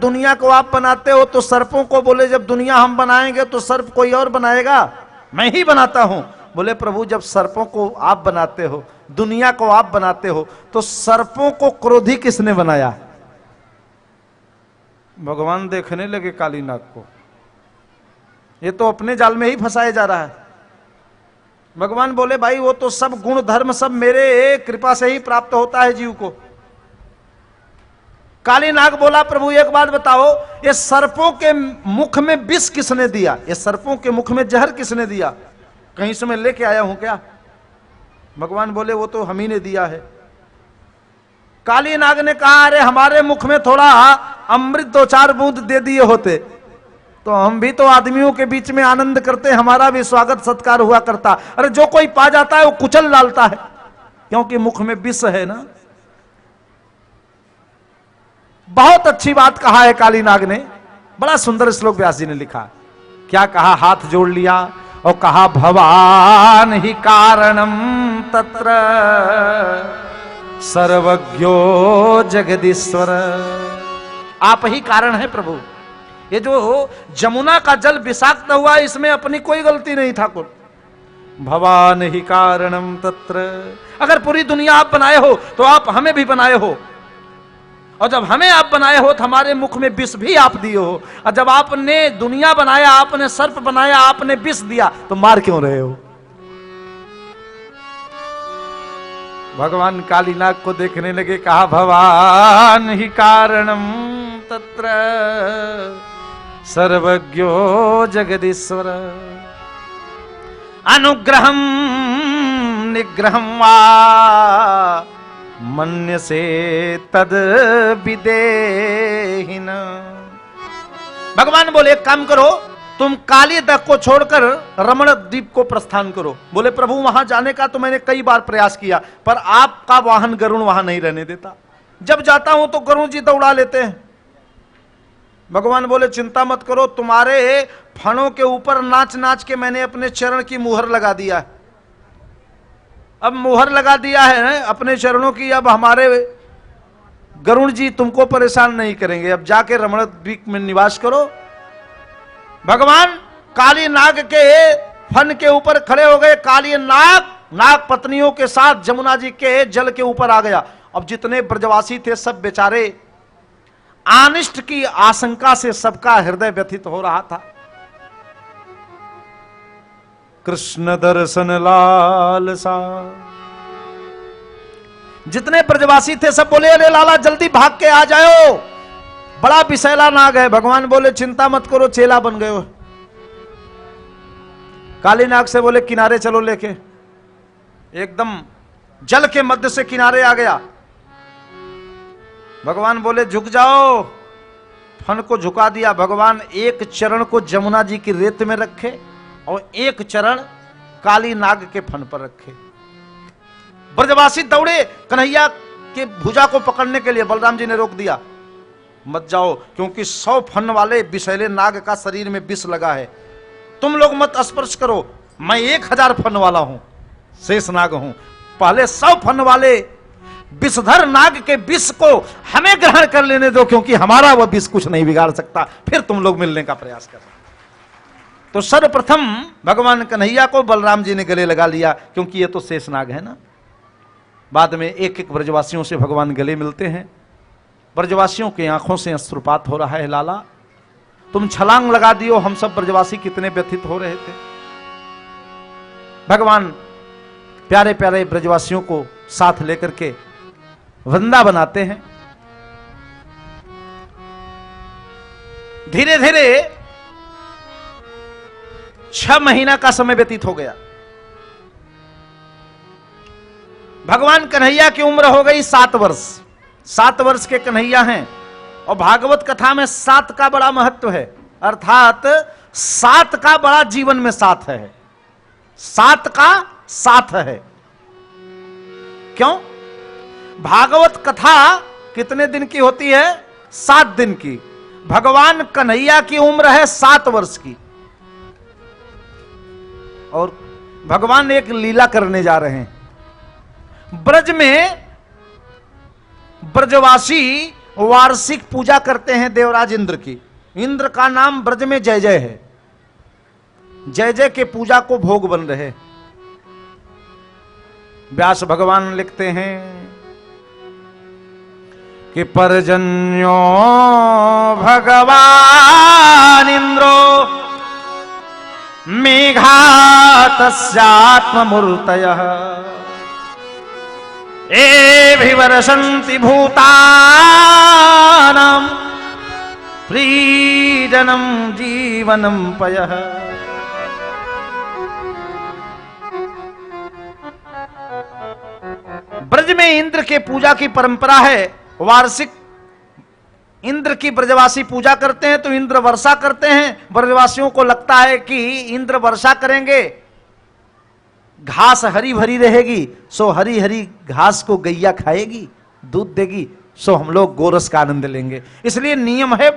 दुनिया को आप बनाते हो तो सर्पों को बोले जब दुनिया हम बनाएंगे तो सर्प कोई और बनाएगा, मैं ही बनाता हूं। बोले प्रभु जब सर्पों को आप बनाते हो, दुनिया को आप बनाते हो, तो सर्पों को क्रोधी किसने बनाया? भगवान देखने लगे काली नाग को, ये तो अपने जाल में ही फंसाया जा रहा है। भगवान बोले भाई वो तो सब गुण धर्म सब मेरे कृपा से ही प्राप्त होता है जीव को। काली नाग बोला प्रभु एक बात बताओ, ये सर्पों के मुख में विष किसने दिया? ये सर्पों के मुख में जहर किसने दिया? कहीं से मैं लेके आया हूं क्या? भगवान बोले वो तो हम ही ने दिया है। काली नाग ने कहा अरे हमारे मुख में थोड़ा अमृत दो चार बूंद दे दिए होते तो हम भी तो आदमियों के बीच में आनंद करते, हमारा भी स्वागत सत्कार हुआ करता। अरे जो कोई पा जाता है वो कुचल डालता है, क्योंकि मुख में विष है ना। बहुत अच्छी बात कहा है काली नाग ने, बड़ा सुंदर श्लोक व्यास जी ने लिखा। क्या कहा? हाथ जोड़ लिया और कहा भवान ही कारणम तत्र सर्वज्ञो जगदीश्वर। आप ही कारण है प्रभु। ये जो जमुना का जल विषाक्त हुआ इसमें अपनी कोई गलती नहीं ठाकुर। भवान ही कारणम तत्र, अगर पूरी दुनिया आप बनाए हो तो आप हमें भी बनाए हो, और जब हमें आप बनाए हो तो हमारे मुख में विष भी आप दिए हो, और जब आपने दुनिया बनाया, आपने सर्प बनाया, आपने विष दिया, तो मार क्यों रहे हो? भगवान काली नाग को देखने लगे, कहा भवान ही कारणम तत्र सर्वज्ञो जगदीश्वर अनुग्रहम निग्रहम वा मन्य से तद विदेहिन। भगवान बोले एक काम करो, तुम काली दक को छोड़कर रमण द्वीप को प्रस्थान करो। बोले प्रभु वहां जाने का तो मैंने कई बार प्रयास किया, पर आपका वाहन गरुण वहां नहीं रहने देता। जब जाता हूं तो गरुण जी दौड़ा लेते हैं। भगवान बोले चिंता मत करो, तुम्हारे फणों के ऊपर नाच नाच के मैंने अपने चरण की मुहर लगा दिया है। अब मुहर लगा दिया है अपने चरणों की, अब हमारे गरुण जी तुमको परेशान नहीं करेंगे। अब जाके रमण द्वीप में निवास करो। भगवान काली नाग के फन के ऊपर खड़े हो गए। काली नाग पत्नियों के साथ जमुना जी के जल के ऊपर आ गया। अब जितने ब्रजवासी थे सब बेचारे अनिष्ट की आशंका से सबका हृदय व्यथित हो रहा था। कृष्ण दर्शन लाल सा, जितने ब्रजवासी थे सब बोले अरे लाला जल्दी भाग के आ जाओ, बड़ा विषैला नाग है। भगवान बोले चिंता मत करो, चेला बन गए हो। काली नाग से बोले किनारे चलो लेके, एकदम जल के मध्य से किनारे आ गया। भगवान बोले झुक जाओ, फन को झुका दिया। भगवान एक चरण को जमुना जी की रेत में रखे और एक चरण काली नाग के फन पर रखे। ब्रजवासी दौड़े कन्हैया के भुजा को पकड़ने के लिए। बलराम जी ने रोक दिया, मत जाओ, क्योंकि 100 फन वाले विषैले नाग का शरीर में विष लगा है। तुम लोग मत स्पर्श करो, मैं 1000 फन वाला हूं, शेष नाग हूं। पहले 100 फन वाले विषधर नाग के विष को हमें ग्रहण कर लेने दो, क्योंकि हमारा वह विष कुछ नहीं बिगाड़ सकता, फिर तुम लोग मिलने का प्रयास करो। तो सर्वप्रथम भगवान कन्हैया को बलराम जी ने गले लगा लिया, क्योंकि ये तो शेष नाग है ना। बाद में एक एक ब्रजवासियों से भगवान गले मिलते हैं। ब्रजवासियों की आंखों से अश्रुपात हो रहा है। लाला तुम छलांग लगा दियो, हम सब ब्रजवासी कितने व्यथित हो रहे थे। भगवान प्यारे प्यारे ब्रजवासियों को साथ लेकर के वृंदावन आते हैं। धीरे धीरे 6 महीना का समय व्यतीत हो गया। भगवान कन्हैया की उम्र हो गई 7 वर्ष। 7 वर्ष के कन्हैया हैं, और भागवत कथा में 7 का बड़ा महत्व है, अर्थात 7 का बड़ा जीवन में साथ है। 7 का साथ है। क्यों? भागवत कथा कितने दिन की होती है? 7 दिन की। भगवान कन्हैया की उम्र है 7 वर्ष की, और भगवान एक लीला करने जा रहे हैं। ब्रज में ब्रजवासी वार्षिक पूजा करते हैं देवराज इंद्र की। इंद्र का नाम ब्रज में जय जय है। जय जय के पूजा को भोग बन रहे। व्यास भगवान लिखते हैं कि पर्जन्यो भगवान इंद्रो मेघातस्यात्ममूर्तयः एभिवर्षन्ति भूतानां प्रीजनं जीवनं पयः। ब्रज में इंद्र के पूजा की परंपरा है। वार्षिक इंद्र की ब्रजवासी पूजा करते हैं तो इंद्र वर्षा करते हैं। ब्रजवासियों को लगता है कि इंद्र वर्षा करेंगे, घास हरी भरी रहेगी, सो हरी हरी घास को गैया खाएगी, दूध देगी, सो हम लोग गोरस का आनंद लेंगे। इसलिए नियम है